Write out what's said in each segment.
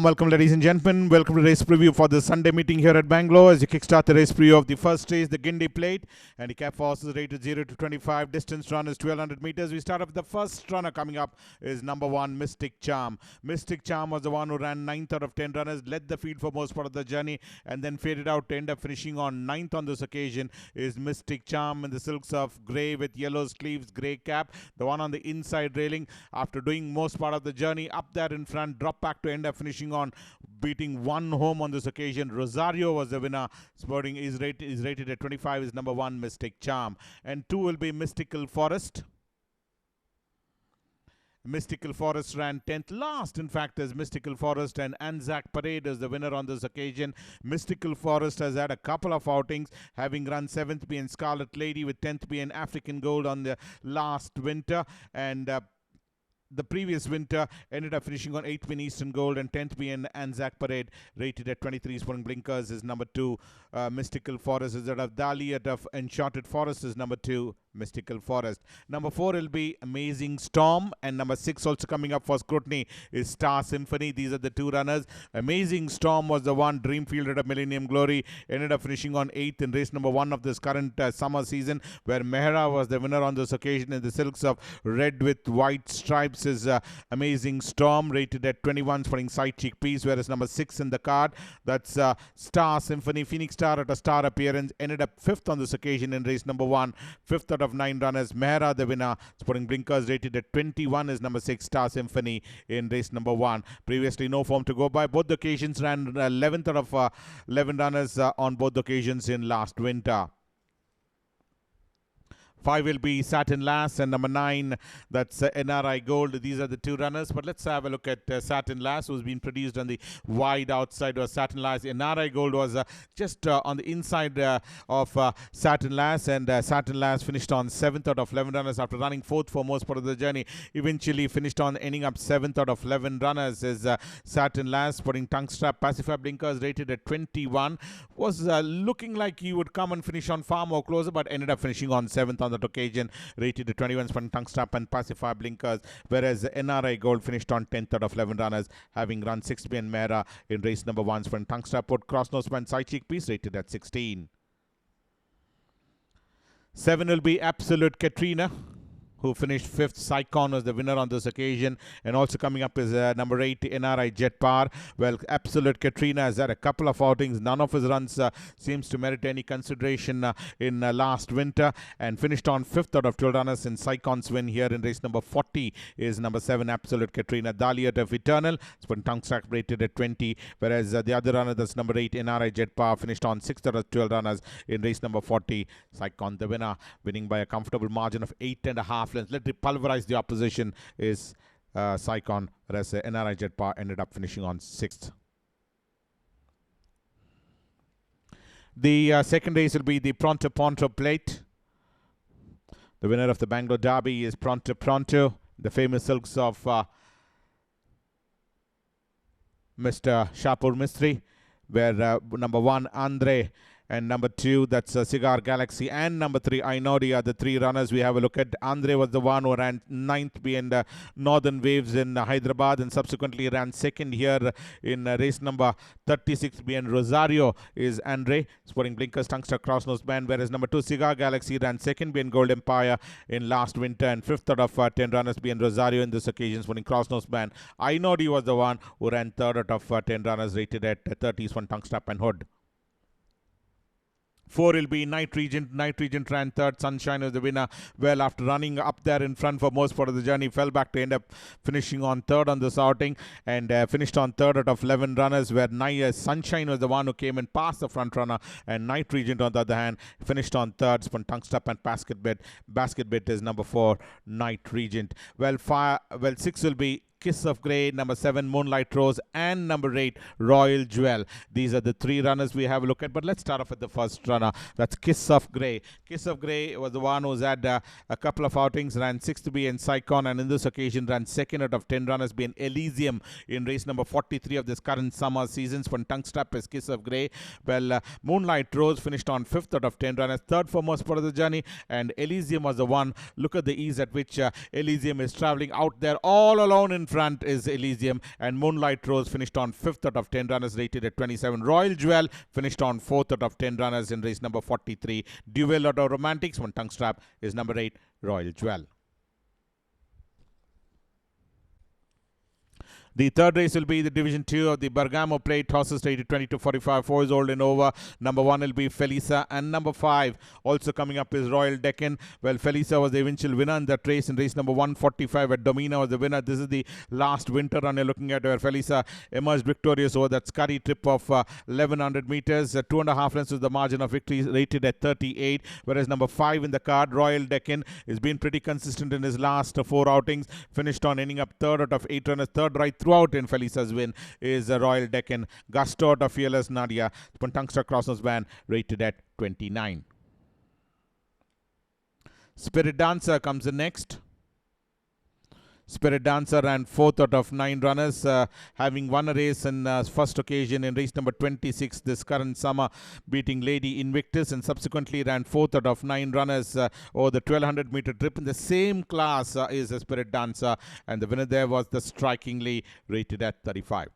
Welcome, ladies and gentlemen. Welcome to race preview for the Sunday meeting here at Bangalore as you kickstart the race preview of the first race, the Guindy Plate. Handicap horses rated 0 to 25. Distance run is 1200 meters. We start off the first runner coming up is number 1, Mystic Charm. Mystic Charm was the one who ran 9th out of 10 runners, led the field for most part of the journey, and then faded out to end up finishing on 9th on this occasion. Is Mystic Charm in the silks of grey with yellow sleeves, grey cap. The one on the inside railing after doing most part of the journey up there in front, drop back to end up finishing on beating one home on this occasion. Rosario was the winner. Sporting is rated at 25, is number 1, Mystic Charm. And 2 will be Mystical Forest. Mystical Forest ran 10th. Last, in fact, is Mystical Forest, and Anzac Parade is the winner on this occasion. Mystical Forest has had a couple of outings, having run 7th being Scarlet Lady with 10th being African Gold on the last winter, and the previous winter ended up finishing on 8th being Eastern Gold, and 10th being Anzac Parade, rated at 23. Sporting Blinkers is number 2. Mystical Forest is out of Dali, out of Enchanted Forest is number 2. Mystical Forest. Number 4 will be Amazing Storm, and number 6 also coming up for scrutiny is Star Symphony. These are the 2 runners. Amazing Storm was the one Dreamfield at Millennium Glory, ended up finishing on 8th in race number 1 of this current summer season, where Mehra was the winner on this occasion. In the silks of red with white stripes is Amazing Storm, rated at 21, sporting Side Cheek Piece, whereas number 6 in the card, that's Star Symphony. Phoenix Star at a star appearance, ended up 5th on this occasion in race number 1, 5th out of 9 runners. Mehra the winner. Sporting Blinkers rated at 21 is number 6, Star Symphony, in race number 1. Previously no form to go by. Both occasions ran 11th out of 11 runners on both occasions in last winter. 5 will be Satin Lass, and number 9, that's NRI Gold. These are the 2 runners. But let's have a look at Satin Lass, who's been produced on the wide outside of Satin Lass. NRI Gold was just on the inside of Satin Lass, and Satin Lass finished on 7th out of 11 runners after running 4th for most part of the journey. Eventually finished on ending up 7th out of 11 runners is Satin Lass. Putting Tongue Strap. Pacifier Blinkers rated at 21. Was looking like he would come and finish on far more closer, but ended up finishing on 7th on that occasion, rated at 21, spun Tongue Strap and Pacifier Blinkers, whereas NRI Gold finished on 10th out of 11 runners, having run 6th being Mehra in race number 1. Spun Tongue Strap put Cross Nose and Side Cheek Piece, rated at 16. 7 will be Absolute Katrina, who finished 5th. Sycon was the winner on this occasion. And also coming up is number 8, NRI Jet Power. Well, Absolute Katrina has had a couple of outings. None of his runs seems to merit any consideration in last winter, and finished on 5th out of 12 runners in Sycon's win here in race number 40 is number 7, Absolute Katrina. Dahliat of Eternal, spun Tongue Strap rated at 20, whereas the other runner, that's number 8, NRI Jet Power, finished on 6th out of 12 runners in race number 40. Sycon the winner, winning by a comfortable margin of 8.5 lengths. Let it pulverize the opposition is Sycon, whereas NRI Jet Power ended up finishing on 6th. The second race will be the Pronto Plate. The winner of the Bangalore Derby is Pronto, the famous silks of Mr. Shapur Mistry, where number 1, Andre, and number 2, that's Cigar Galaxy, and number 3, Ainodi are the 3 runners. We have a look at Andre was the one who ran 9th behind Northern Waves in Hyderabad, and subsequently ran 2nd here in race number 36 behind Rosario is Andre. Sporting Blinkers, Tungster Cross Nose Band, whereas number 2, Cigar Galaxy, ran 2nd behind Gold Empire in last winter, and 5th out of 10 runners behind Rosario in this occasion. Sporting Cross Nose Band. Ainodi was the one who ran 3rd out of 10 runners, rated at 30s for Tongue Strap and Hood. 4 will be Night Regent. Night Regent ran 3rd. Sunshine was the winner. Well, after running up there in front for most part of the journey, fell back to end up finishing on 3rd on this outing, and finished on 3rd out of 11 runners, where Sunshine was the one who came and passed the front runner, and Night Regent, on the other hand, finished on 3rd. Spun Tongue Strap and Basket Bet is number 4, Night Regent. Well, 6 will be Kiss of Grey, number 7, Moonlight Rose, and number 8, Royal Jewel. These are the 3 runners we have a look at, but let's start off with the first runner. That's Kiss of Grey. Kiss of Grey was the one who's had a couple of outings, ran 6th be in Sycon, and in this occasion ran 2nd out of 10 runners, being Elysium in race number 43 of this current summer season. When Tongue Strap is Kiss of Grey. Well, Moonlight Rose finished on 5th out of 10 runners, 3rd for most part of the journey, and Elysium was the one. Look at the ease at which Elysium is traveling out there all alone in front is Elysium, and Moonlight Rose finished on 5th out of 10 runners, rated at 27. Royal Jewel finished on 4th out of 10 runners in race number 43. Duel out of Romantics, one tongue strap is number 8, Royal Jewel. The third race will be the Division 2 of the Bergamo Plate. Horses rated 20 to 45. 4 is old and over. Number 1 will be Felisa. And number 5 also coming up is Royal Deccan. Well, Felisa was the eventual winner in that race. In race number 145 at Domina was the winner. This is the last winter run you're looking at, where Felisa emerged victorious over that scurry trip of 1100 meters. 2.5 lengths was the margin of victory, rated at 38. Whereas number 5 in the card, Royal Deccan, has been pretty consistent in his last 4 outings. Finished on ending up 3rd out of 8 runners. Third right throughout in Felisa's win is Royal Deccan. Gusto out of Fearless Nadia. Puntangsta Crossnose Van rated at 29. Spirit Dancer comes in next. Spirit Dancer ran 4th out of 9 runners, having won a race in first occasion in race number 26 this current summer, beating Lady Invictus, and subsequently ran 4th out of 9 runners over the 1200 meter trip in the same class is the Spirit Dancer, and the winner there was the Strikingly, rated at 35.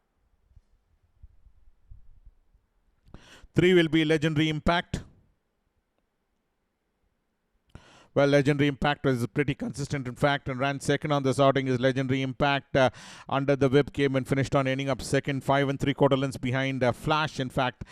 3 will be Legendary Impact. Well, Legendary Impact was pretty consistent, in fact, and ran second on this outing. Is Legendary Impact under the whip, came and finished on ending up second, 5 3/4 lengths behind Flash, in fact,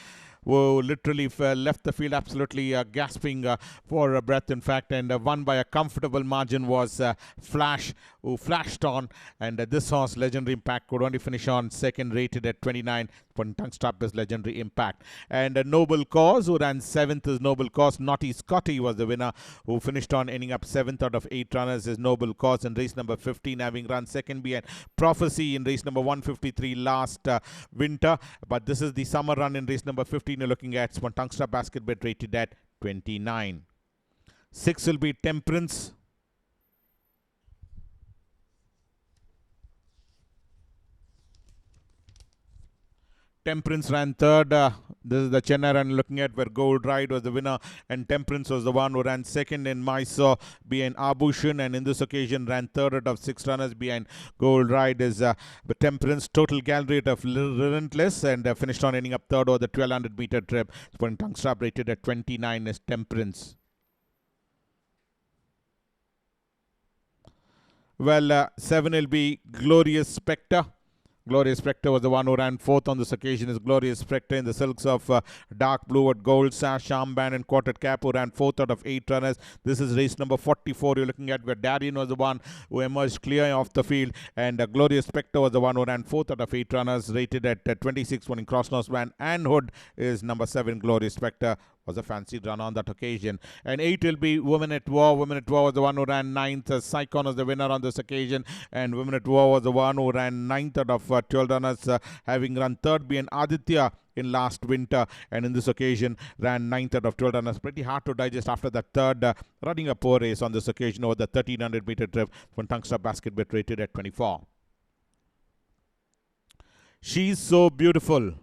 who literally left the field absolutely gasping for breath, in fact, and won by a comfortable margin was Flash, who flashed on, and this horse, Legendary Impact, could only finish on second, rated at 29. Tongue strap is Legendary Impact. And Noble Cause, who ran 7th, is Noble Cause. Naughty Scotty was the winner, who finished on ending up 7th out of 8 runners, is Noble Cause in race number 15, having run second behind Prophecy in race number 153 last winter. But this is the summer run in race number 15 you're looking at. Tongue strap basket bet rated at 29. 6 will be Temperance. Temperance ran 3rd. This is the Chennai run looking at, where Gold Ride was the winner, and Temperance was the one who ran second in Mysore behind Abushan, and in this occasion ran 3rd out of 6 runners behind Gold Ride is Temperance. Total gallon rate of Relentless, and finished on ending up 3rd over the 1200 meter trip. Tongue strap rated at 29 is Temperance. Well, 7 will be Glorious Spectre. Glorious Spectre was the one who ran 4th on this occasion. Is Glorious Spectre in the silks of dark blue at gold sash, armband and quartered cap, who ran 4th out of 8 runners. This is race number 44 you're looking at, where Darien was the one who emerged clear off the field, and Glorious Spectre was the one who ran 4th out of 8 runners, rated at 26, winning Crossnose Van. And Hood is number 7. Glorious Spectre was a fancy run on that occasion. And 8 will be Women at War. Women at War was the one who ran 9th. Psychon was the winner on this occasion, and Women at War was the one who ran 9th out of 12 runners, having run 3rd behind Aditya in last winter, and in this occasion ran 9th out of 12 runners. Pretty hard to digest after that 3rd, running a poor race on this occasion over the 1300 meter trip. Tongue strap basket bet rated at 24. She's So Beautiful.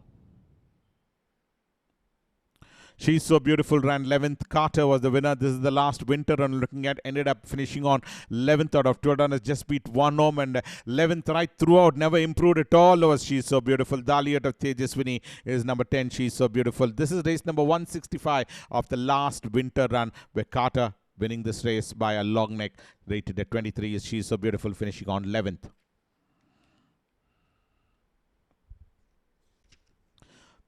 She's So Beautiful ran 11th. Carter was the winner. This is the last winter run looking at. Ended up finishing on 11th out of 12 runners. Just beat one home, and 11th right throughout. Never improved at all was She's So Beautiful. Dali out of Tejaswini is number 10. She's So Beautiful. This is race number 165 of the last winter run, where Carter winning this race by a long neck. Rated at 23 is She's So Beautiful, finishing on 11th.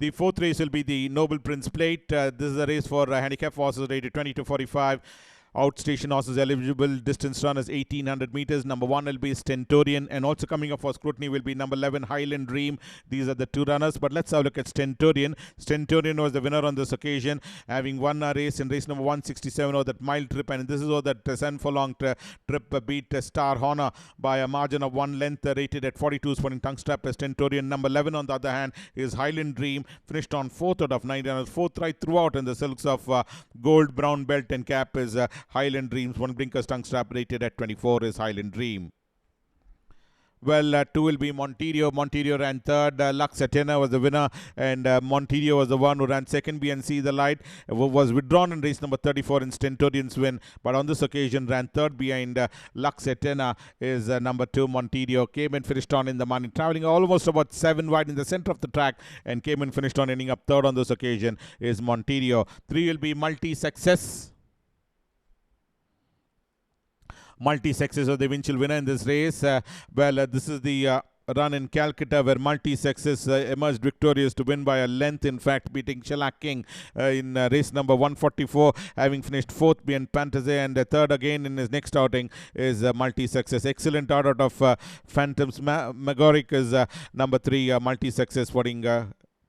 The 4th race will be the Noble Prince Plate. This is a race for handicap horses rated 20 to 45. Outstation horses eligible. Distance run is 1800 meters. Number 1 will be Stentorian, and also coming up for scrutiny will be number 11 Highland Dream. These are the 2 runners, but let's have a look at Stentorian. Stentorian was the winner on this occasion, having won a race in race number 167 over that mile trip, and this is over that San Furlong trip beat Star Honor by a margin of 1 length, rated at 42, spawning tongue strap as Stentorian. Number 11 on the other hand is Highland Dream, finished on 4th out of 9 runners, 4th right throughout in the silks of gold, brown belt and cap is Highland Dreams. One blinker's tongue strap, rated at 24 is Highland Dream. Well, 2 will be Monterio. Monterio ran third. Lux Atena was the winner, and Monterio was the one who ran second. BNC the Light was withdrawn in race number 34 in Stentorian's win, but on this occasion ran third behind Lux Atena is number 2. Monterio came and finished on in the money, traveling almost about 7 wide in the center of the track, and came and finished on, ending up third on this occasion is Monterio. 3 will be Multi-Success. Multi-Success was the eventual winner in this race. This is the run in Calcutta where Multi-Success emerged victorious to win by a length, in fact beating Shellac King in race number 144, having finished 4th behind Pantaze, and third again in his next outing is Multi-Success. Excellent out of Phantoms. Magoric is number 3, Multi-Success putting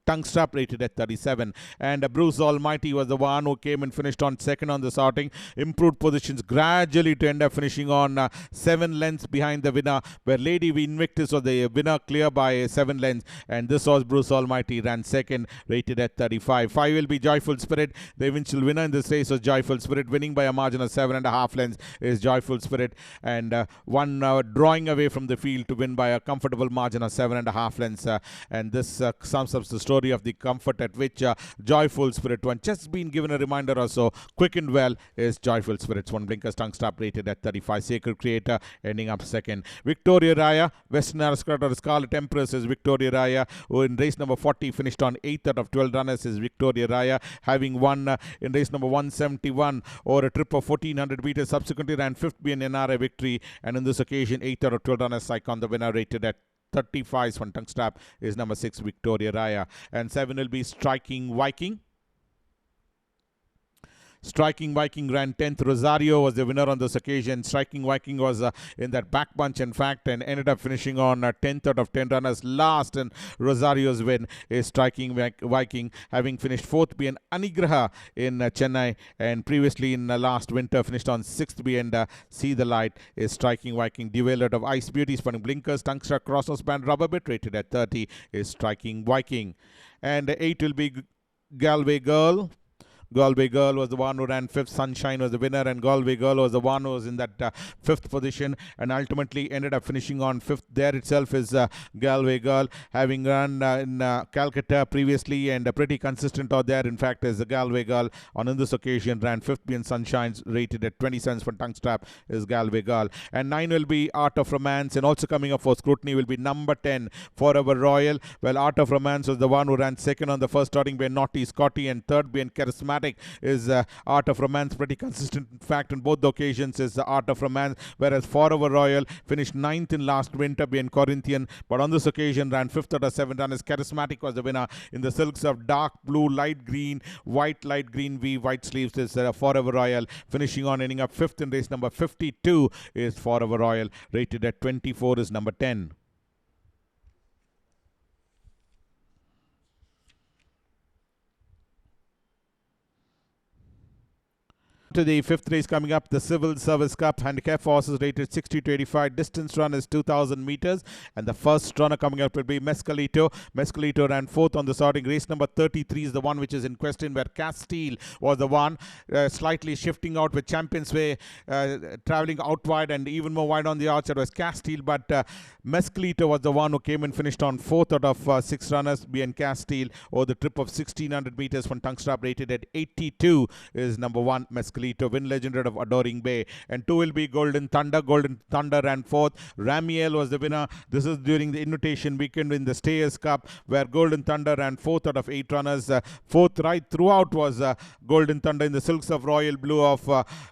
tongue strap rated at 37, and Bruce Almighty was the one who came and finished on second on this outing. Improved positions gradually to end up finishing on 7 lengths behind the winner, where Lady Invictus was the winner clear by 7 lengths, and this was Bruce Almighty, ran second, rated at 35. 5 will be Joyful Spirit. The eventual winner in this race was Joyful Spirit, winning by a margin of 7.5 lengths is Joyful Spirit, and one drawing away from the field to win by a comfortable margin of 7.5 lengths, and this sums up the story of the comfort at which Joyful Spirit won. Just been given a reminder also, quick and well is Joyful Spirit's one. Blinkers tongue strap rated at 35. Sacred Creator ending up second. Victoria Raya, Western Aristocrat or Scarlet Empress is Victoria Raya, who in race number 40 finished on 8th out of 12 runners is Victoria Raya, having won in race number 171 over a trip of 1400 meters. Subsequently ran 5th being NRA victory, and in this occasion 8th out of 12 runners. Icon the winner, rated at 35. One tongue strap is number 6 Victoria Raya, and 7 will be Striking Viking. Striking Viking ran 10th. Rosario was the winner on this occasion. Striking Viking was in that back bunch, in fact, and ended up finishing on 10th out of 10 runners. Last in Rosario's win is Striking Viking, having finished 4th behind Anigraha in Chennai, and previously in last winter finished on 6th behind See the Light is Striking Viking. Duel out of Ice Beauty, spinning blinkers, tungsten crossnose band, rubber bit, rated at 30 is Striking Viking. And 8 will be Galway Girl. Galway Girl was the one who ran 5th. Sunshine was the winner, and Galway Girl was the one who was in that 5th position and ultimately ended up finishing on 5th. There itself is Galway Girl, having run in Calcutta previously and pretty consistent out there. In fact, is the Galway Girl. On this occasion ran 5th being Sunshine's, rated at 20 cents for tongue strap is Galway Girl. And 9 will be Art of Romance, and also coming up for scrutiny will be number 10 Forever Royal. Well, Art of Romance was the one who ran second on the first starting by Naughty Scotty, and third being Charismatic is Art of Romance. Pretty consistent, in fact, on both the occasions is the Art of Romance, whereas Forever Royal finished 9th in last winter being Corinthian, but on this occasion ran 5th out of 7 runners. Charismatic was the winner in the silks of dark blue, light green, white, light green V, white sleeves is Forever Royal, finishing on, ending up 5th in race number 52 is Forever Royal, rated at 24 is number 10. To the 5th race coming up, the Civil Service Cup. Handicap horses rated 60 to 85. Distance run is 2,000 meters, and the first runner coming up will be Mescalito. Mescalito ran 4th on the starting. Race number 33 is the one which is in question, where Castile was the one slightly shifting out with Champions Way traveling out wide and even more wide on the outside was Castile, but Mescalito was the one who came and finished on 4th out of 6 runners behind Castile over the trip of 1,600 meters from tongue strap, rated at 82 is number 1 Mescalito. Win legend of Adoring Bay. And 2 will be Golden Thunder. Golden Thunder ran 4th. Ramiel was the winner. This is during the invitation weekend in the Stayers Cup, where Golden Thunder ran 4th out of 8 runners. 4th right throughout was Golden Thunder in the silks of royal blue of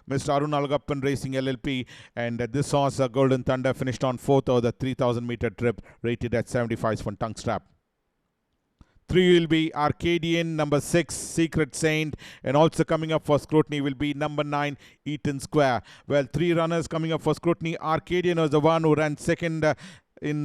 Mr. Arun Alagappan Racing LLP. And this horse, Golden Thunder, finished on 4th over the 3,000 meter trip, rated at 75 for tongue strap. 3 will be Arcadian, number 6 Secret Saint, and also coming up for scrutiny will be number 9 Eaton Square. Well, 3 runners coming up for scrutiny. Arcadian was the one who ran second in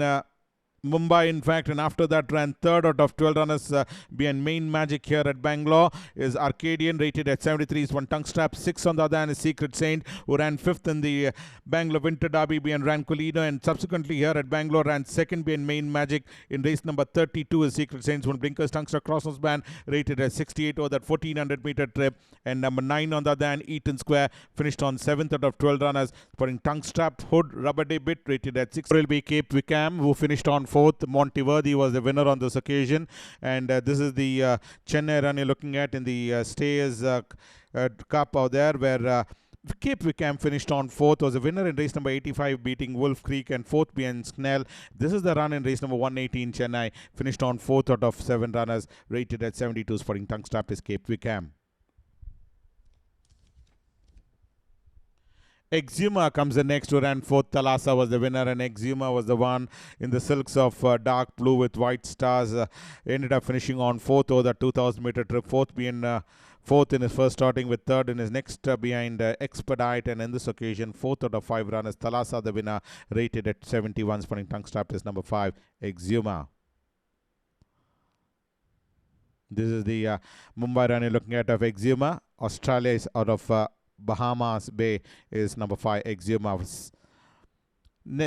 Mumbai, in fact, and after that ran third out of 12 runners behind Main Magic here at Bangalore is Arcadian, rated at 73, is one tongue strap. 6 on the other hand is Secret Saint, who ran fifth in the Bangalore Winter Derby behind Rancolino, and subsequently here at Bangalore ran second behind Main Magic. In race number 32 is Secret Saints, one blinkers tongue strap crosses band, rated at 68 over that 1400 meter trip. And number 9 on the other hand, Eaton Square, finished on 7th out of 12 runners, putting tongue strap hood rubber day bit, rated at 6. Will be Cape Wickham, who finished on 4th. Monteverdi was the winner on this occasion, and this is the Chennai run you're looking at in the Stayers Cup out there, where Cape Wickham finished on 4th, was a winner in race number 85, beating Wolf Creek, and 4th behind Snell. This is the run in race number 118. Chennai finished on 4th out of 7 runners, rated at 72. Sporting tongue strap is Cape Wickham. Exuma comes the next, who ran 4th. Thalassa was the winner, and Exuma was the one in the silks of dark blue with white stars. Ended up finishing on 4th over the 2000 meter trip, 4th being 4th in his first starting, with 3rd in his next behind Expedite, and in this occasion 4th out of 5 runners. Thalassa the winner, rated at 71. Sporting tongue strap is number 5, Exuma. This is the Mumbai run you're looking at of Exuma. Australia is out of Bahamas Bay is number 5, Exuma.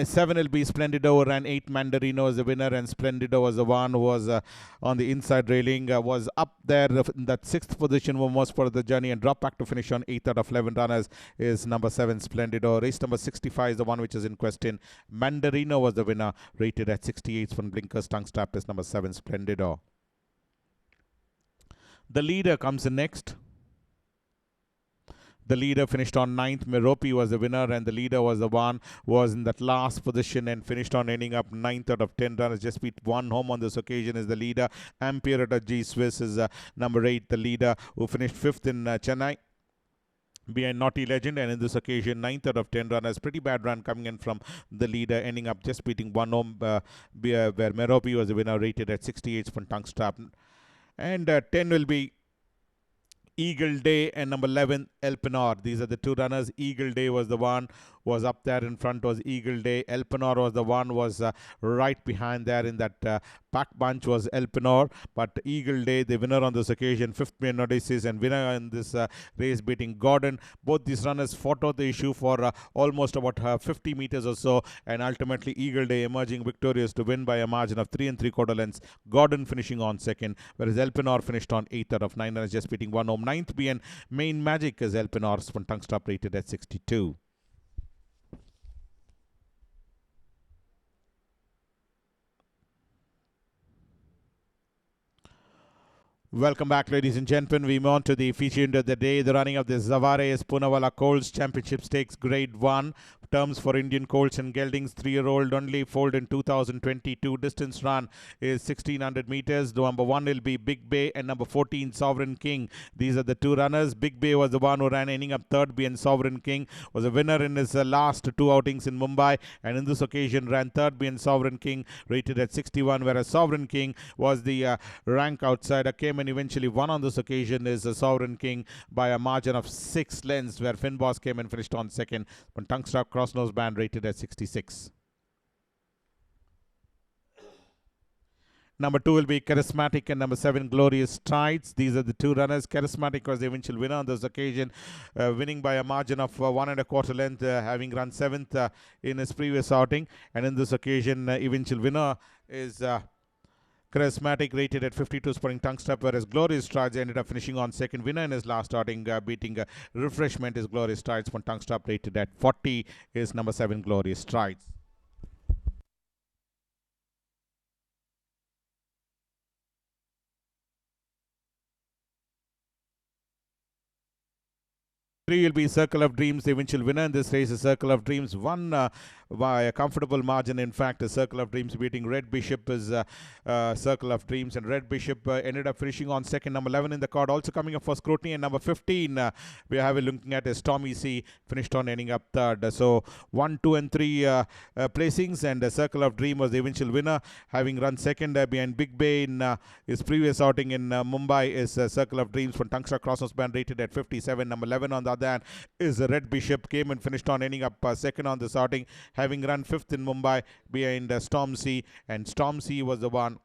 7 will be Splendido, ran 8. Mandarino was the winner, and Splendido was the one who was on the inside railing, was up there in that 6th position for most part of the journey, and dropped back to finish on 8th out of 11 runners is number 7, Splendido. Race number 65 is the one which is in question. Mandarino was the winner, rated at 68. From blinkers tongue strap is number 7, Splendido. The leader comes in next. The leader finished on 9th. Merope was the winner, and the leader was the one who was in that last position and finished on ending up 9th out of 10 runners. Just beat one home on this occasion is the leader. Ampierata G Swiss is number 8, the leader, who finished 5th in Chennai behind Naughty Legend, and in this occasion 9th out of 10 runners. Pretty bad run coming in from the leader, ending up just beating one home, where Merope was the winner, rated at 68 from tongue strap. And 10 will be Eagle Day, and number 11, Elpenor. These are the 2 runners. Eagle Day was the one was up there in front, was Eagle Day. Elpenor was the one was right behind there in that pack bunch was Elpenor. But Eagle Day, the winner on this occasion, 5th behind Odysseus, and winner in this race beating Gordon. Both these runners fought out the issue for almost about 50 meters or so, and ultimately Eagle Day emerging victorious to win by a margin of 3 3/4 lengths. Gordon finishing on 2nd, whereas Elpenor finished on 8th out of 9 runners, just beating one home. 9th being Main Magic as Elpenor's tongue strap, rated at 62. Welcome back, ladies and gentlemen. We move on to the feature of the day. The running of the Zavaray Poonawalla Colts Championship Stakes Grade 1. Terms for Indian Colts and geldings, 3-year-old only, foaled in 2022. Distance run is 1600 meters. The number 1 will be Big Bay, and number 14, Sovereign King. These are the 2 runners. Big Bay was the one who ran, ending up 3rd behind Sovereign King. Was a winner in his last 2 outings in Mumbai, and in this occasion ran 3rd behind Sovereign King, rated at 61. Whereas Sovereign King was the rank outsider, came and eventually won on this occasion is Sovereign King by a margin of 6 lengths, where Finn Boss came and finished on 2nd. When tongue strap cross nose band, rated at 66. Number 2 will be Charismatic, and number 7, Glorious Strides. These are the 2 runners. Charismatic was the eventual winner on this occasion, winning by a margin of 1 1/4 length, having run 7th in his previous outing. And in this occasion, eventual winner is Charismatic, rated at 52, sporting tongue strap, whereas Glorious Strides ended up finishing on 2nd. Winner in his last outing, beating Refreshment, is Glorious Strides. For tongue strap, rated at 40 is number 7, Glorious Strides. Three will be Circle of Dreams. The eventual winner in this race is Circle of Dreams. Won by a comfortable margin. In fact, a Circle of Dreams beating Red Bishop is Circle of Dreams. And Red Bishop ended up finishing on 2nd. Number 11 in the card also coming up for scrutiny. And number 15 we have looking at is Tommy C. Finished on ending up 3rd. So 1, 2 and 3 placings. And Circle of Dream was the eventual winner, having run 2nd behind Big Bay in his previous outing in Mumbai is Circle of Dreams. From Tungstar Crosshouse band, rated at 57. Number 11 on the other hand is Red Bishop, came and finished on ending up 2nd on this outing, having run 5th in Mumbai behind Storm C, and Stormy C was the one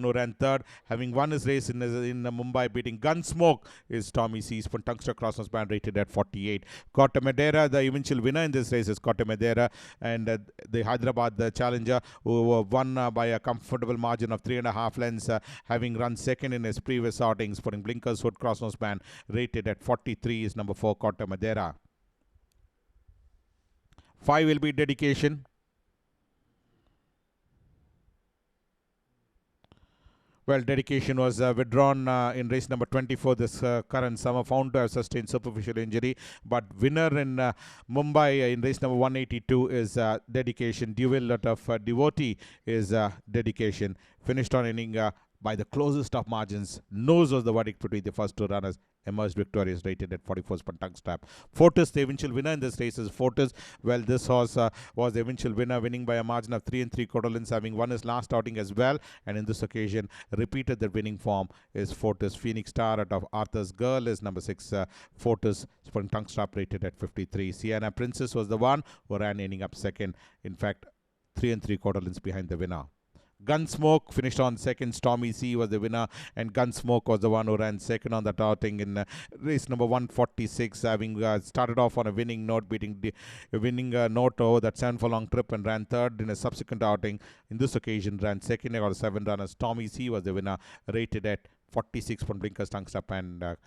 who ran 3rd, having won his race in Mumbai, beating Gunsmoke is Stormy C's for Tungsten Crossnose Band, rated at 48. Corte Madera, the eventual winner in this race is Corte Madera, and the Hyderabad challenger, who won by a comfortable margin of 3.5 lengths, having run 2nd in his previous outings, putting Blinkers Hood Crossnose Band, rated at 43 is number 4 Corte Madera. 5 will be Dedication. Well, Dedication was withdrawn in race number 24 this current summer, found to have sustained superficial injury. But winner in Mumbai in race number 182 is Dedication. Duel out of Div-II is Dedication. Finished on inning by the closest of margins. Nose was the verdict between the first 2 runners. Emerged victorious, rated at 44 per tongue strap. Fortis, the eventual winner in this race is Fortis. Well, this horse was the eventual winner, winning by a margin of 3 3/4 lengths, having won his last outing as well. And in this occasion, repeated the winning form is Fortis. Phoenix Star out of Arthur's Girl is number 6 Fortis, for tongue strap, rated at 53. Sienna Princess was the one who ran, ending up 2nd. In fact, 3 3/4 lengths behind the winner. Gunsmoke finished on 2nd. Stormy C was the winner, and Gunsmoke was the one who ran 2nd on that outing in race number 146, having started off on a winning note, beating the winning note over that 7 furlong trip, and ran 3rd in a subsequent outing. In this occasion, ran 2nd out of 7 runners. Stormy C was the winner, rated at 46 from Blinkers tongue strap. And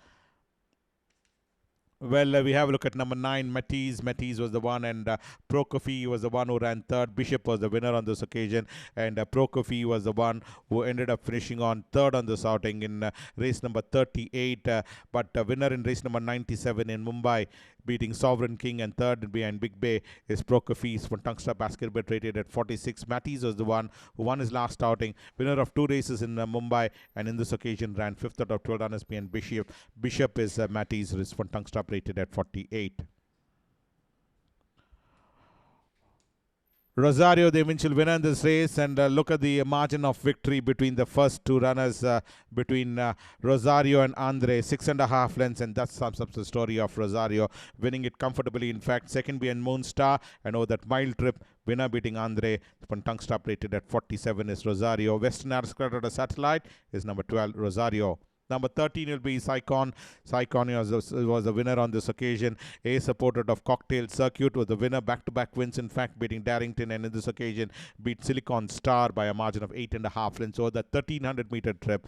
we have a look at number 9, Matisse. Matisse was the one, and Prokofiev was the one who ran 3rd. Bishop was the winner on this occasion, and Prokofiev was the one who ended up finishing on 3rd on this outing in race number 38. But winner in race number 97 in Mumbai, beating Sovereign King, and 3rd behind Big Bay is Prokofiev for tongue strap basket, rated at 46. Matisse was the one who won his last outing, winner of 2 races in Mumbai, and in this occasion ran 5th out of 12 runners behind Bishop. Bishop is Matisse for tongue strap, rated at 48. Rosario, the eventual winner in this race, and look at the margin of victory between the first 2 runners, between Rosario and Andre, 6.5 lengths, and that sums up the story of Rosario, winning it comfortably. In fact, 2nd behind Moonstar, and over that mile trip, winner beating Andre, tongue strap, rated at 47 is Rosario. Western Aristocrat of Satellite is number 12, Rosario. Number 13 will be Saicon. Saicon was the winner on this occasion. A supported of Cocktail Circuit was the winner. Back-to-back wins, in fact, beating Darrington, and in this occasion beat Silicon Star by a margin of 8.5 lengths over the 1300-meter trip.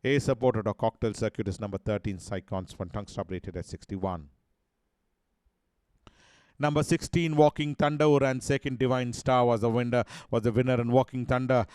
A supported of Cocktail Circuit is number 13, Saicon's for tongue strap, rated at 61. Number 16, Walking Thunder, who ran 2nd. Divine Star was the winner, and Walking Thunder,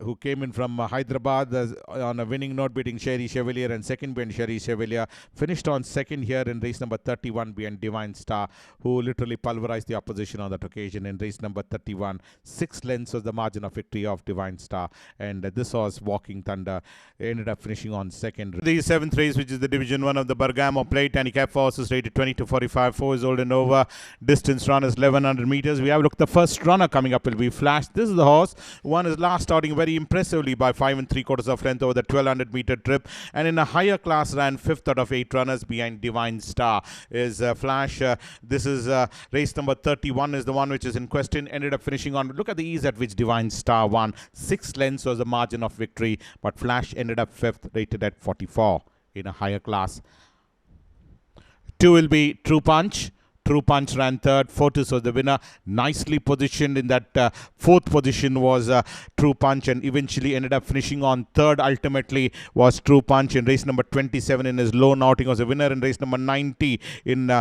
who came in from Hyderabad on a winning note, beating Sherry Chevalier, and 2nd behind Sherry Chevalier. Finished on 2nd here in race number 31 behind Divine Star, who literally pulverized the opposition on that occasion in race number 31. 6 lengths was the margin of victory of Divine Star, and this was Walking Thunder. Ended up finishing on 2nd. The 7th race, which is the Division 1 of the Bergamo Plate, handicap for horses rated 20 to 45, 4 is old and over. Distance run is 1100 meters. We have looked, the first runner coming up will be Flash. This is the horse who won his last outing very impressively by 5 3/4 of length over the 1200-meter trip, and in a higher class ran 5th out of 8 runners behind Divine Star is Flash. This is race number 31 is the one which is in question. Ended up finishing on, look at the ease at which Divine Star won. 6 lengths was the margin of victory, but Flash ended up 5th, rated at 44 in a higher class. 2 will be True Punch. True Punch ran 3rd. Fortis was the winner. Nicely positioned in that 4th position was True Punch, and eventually ended up finishing on 3rd. Ultimately was True Punch in race number 27 in his lone outing. Was a winner in race number 90 in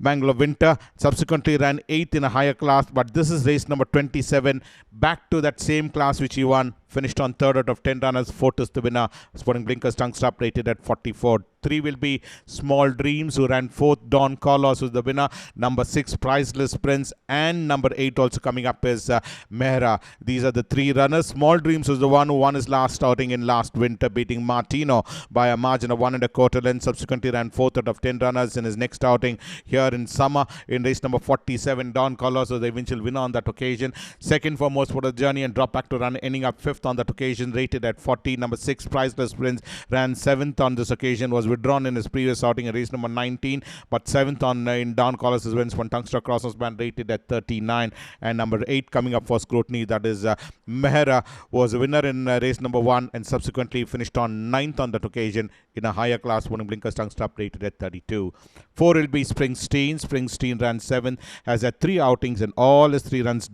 Bangalore Winter. Subsequently ran 8th in a higher class, but this is race number 27. Back to that same class which he won. Finished on 3rd out of 10 runners. Fortis the winner. Sporting Blinkers tongue strap, rated at 44. 3 will be Small Dreams, who ran 4th. Don Carlos was the winner. Number 6, Priceless Prince, and number 8 also coming up is Mehra. These are the 3 runners. Small Dreams was the one who won his last outing in last winter, beating Martino by a margin of 1 1/4 length. Subsequently ran 4th out of 10 runners in his next outing here in summer in race number 47. Don Carlos was the eventual winner on that occasion. Second for most for the journey, and dropped back to run, ending up 5th 5th on that occasion, rated at 40. Number 6, Priceless Prince, ran 7th on this occasion, was withdrawn in his previous outing in race number 19, but 7th on in Don Collis' wins when Tungster Crosses band, rated at 39. And number 8 coming up for scrutiny, that is Mehra, was a winner in race number 1 and subsequently finished on 9th on that occasion in a higher class winning blinkers tongue strap, rated at 32. 4 will be Springsteen. Springsteen ran 7th, has had 3 outings and all his 3 runs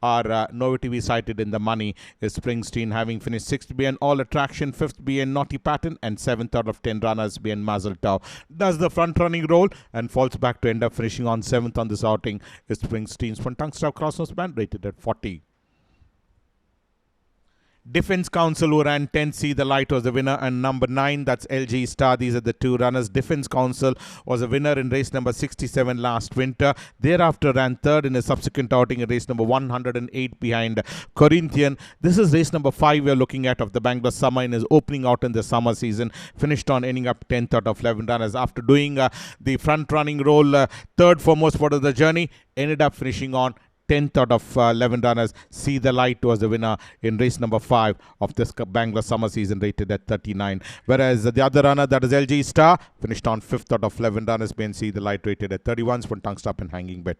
are Novo TV cited in the money. Is Springsteen having finished 6th behind All Attraction, 5th behind Naughty Pattern, and 7th out of 10 runners behind Mazel Tov. Does the front running role and falls back to end up finishing on 7th on this outing. Is Springsteen's front tongue strap crossnose band, rated at 40. Defense Council, who ran 10, See the Light, was the winner, and number 9, that's LG Star. These are the 2 runners. Defense Council was a winner in race number 67 last winter. Thereafter ran 3rd in a subsequent outing in race number 108 behind Corinthian. This is race number 5 we're looking at of the Bangalore summer in his opening out in the summer season. Finished on ending up 10th out of 11 runners. After doing the front running role, 3rd for most part of the journey, ended up finishing on 10th out of 11 runners. See the Light was the winner in race number 5 of this Bangalore summer season, rated at 39. Whereas the other runner, that is LG Star, finished on 5th out of 11 runners, being See the Light, rated at 31. Spun tongue stop and hanging bet.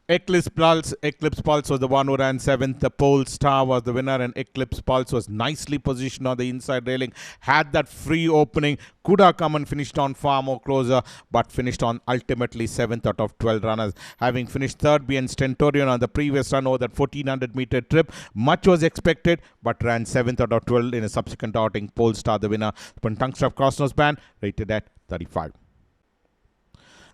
Eclipse Pulse was the one who ran 7th. The Pole Star was the winner, and Eclipse Pulse was nicely positioned on the inside railing. Had that free opening, could have come and finished on far more closer, but finished on ultimately 7th out of 12 runners. Having finished 3rd behind Stentorian on the previous run over that 1400 meter trip. Much was expected, but ran 7th out of 12 in a subsequent outing. Pole Star the winner. Spun tongue strap crossnose band, rated at 35.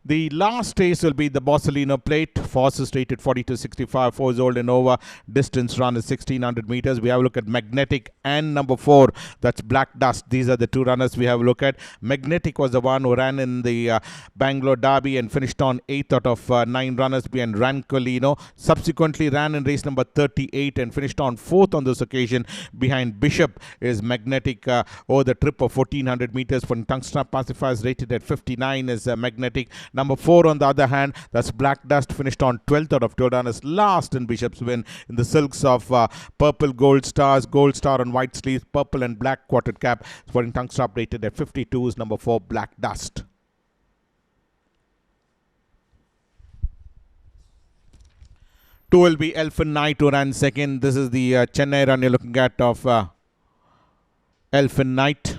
The last race will be the Borsalino Plate. Forces rated 40-65. 4 is old and over. Distance run is 1600 meters. We have a look at Magnetic and number 4. That's Black Dust. These are the 2 runners we have a look at. Magnetic was the one who ran in the Bangalore Derby and finished on 8th out of 9 runners behind Rancolino. Subsequently ran in race number 38 and finished on 4th on this occasion behind Bishop. Is Magnetic over the trip of 1400 meters for tongue strap pacifiers, rated at 59 is Magnetic. Number 4 on the other hand, that's Black Dust, finished on 12th out of 12 runners, last in Bishop's win in the silks of purple gold stars, gold star on white sleeves, purple and black quartered cap. Sporting tongue strap, rated at 52 is number 4, Black Dust. Two will be Elfin Knight, who ran 2nd. This is the Chennai run you're looking at of Elfin Knight,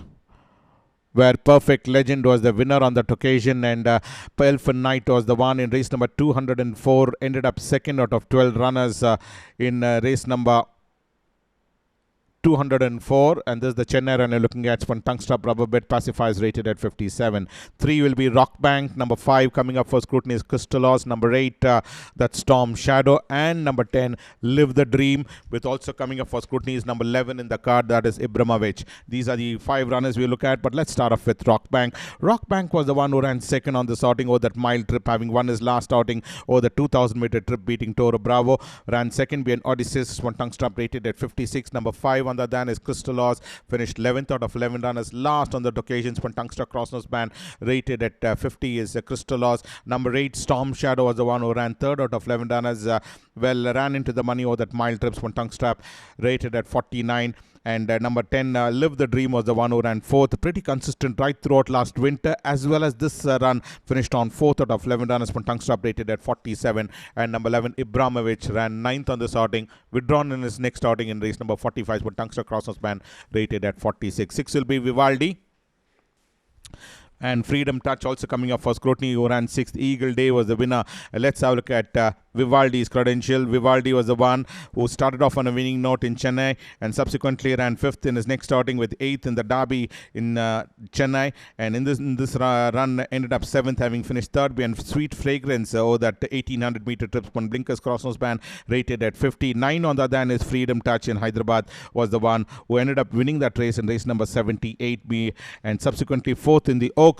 where Perfect Legend was the winner on that occasion, and Elfin Knight was the one in race number 204, ended up 2nd out of 12 runners in race number 204, and this is the Chennai run you're looking at. One tongue strap rubber bed pacifiers, rated at 57. 3 will be Rock Bank. Number 5 coming up for scrutiny is Crystallos. Number 8, that's Storm Shadow, and number 10, Live the Dream, with also coming up for scrutiny is number 11 in the card, that is Ibrahimovic. These are the 5 runners we look at, but let's start off with Rock Bank. Rock Bank was the one who ran 2nd on this outing over that mile trip, having won his last outing over the 2000 meter trip, beating Toro Bravo. Ran 2nd behind Odysseus. One tongue strap, rated at 56. Number 5 on the dan is Crystallos, finished 11th out of 11 runners, last on that occasion. One tongue strap crossnose band, rated at 50 is Crystallos. Number 8, Storm Shadow, was the one who ran 3rd out of 11 runners. Ran into the money over that mile trips. One tongue strap, rated at 49. And number 10, Live the Dream, was the one who ran 4th. Pretty consistent right throughout last winter, as well as this run. Finished on 4th out of 11 runners. One tongue strap, rated at 47. And number 11, Ibrahimovic, ran 9th on this outing. Withdrawn in his next outing in race number 45. One tongue strap crossnose band, rated at 46. 6 will be Vivaldi. And Freedom Touch also coming up for scrutiny, who ran 6th. Eagle Day was the winner. Let's have a look at Vivaldi's credential. Vivaldi was the one who started off on a winning note in Chennai and subsequently ran 5th in his next outing, with 8th in the Derby in Chennai. And in this run ended up 7th, having finished 3rd behind Sweet Fragrance over that 1800 meter trip. One blinkers crossnose band, rated at 50. 9 on the other hand is Freedom Touch in Hyderabad, was the one who ended up winning that race in race number 78B, and subsequently 4th in the Oaks.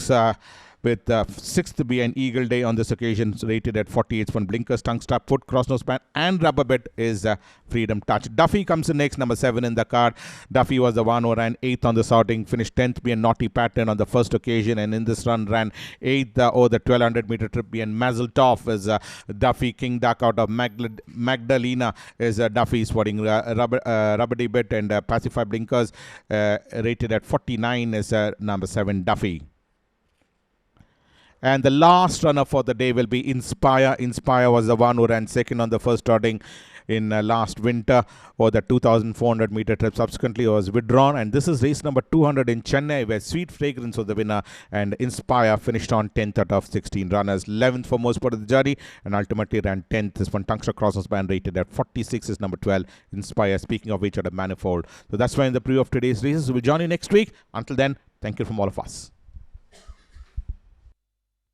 with 6th be an Eagle Day on this occasion, rated at 48. One blinkers, tongue strap, foot, cross nose band, and rubber bit is Freedom Touch. Div-I comes in next, number 7 in the card. Div-I was the one who ran 8th on this outing, finished 10th be a Naughty Pattern on the first occasion, and in this run ran 8th over the 1200 meter trip be and Mazel Tov is Div-I. King Duck out of Magdalena is Div-I, sporting rubber bit and pacify blinkers, rated at 49 is number 7 Div-I. And the last runner for the day will be Inspire. Inspire was the one who ran second on the first outing in last winter or the 2,400 meter trip. Subsequently was withdrawn, and this is race number 200 in Chennai, where Sweet Fragrance was the winner, and Inspire finished on 10th out of 16 runners. 11th for most part of the journey, and ultimately ran 10th. This one Tungstar Crosses band, rated at 46 is number 12 Inspire. Speaking of which, at a manifold. So that's why in the preview of today's races. We'll join you next week. Until then, thank you from all of us.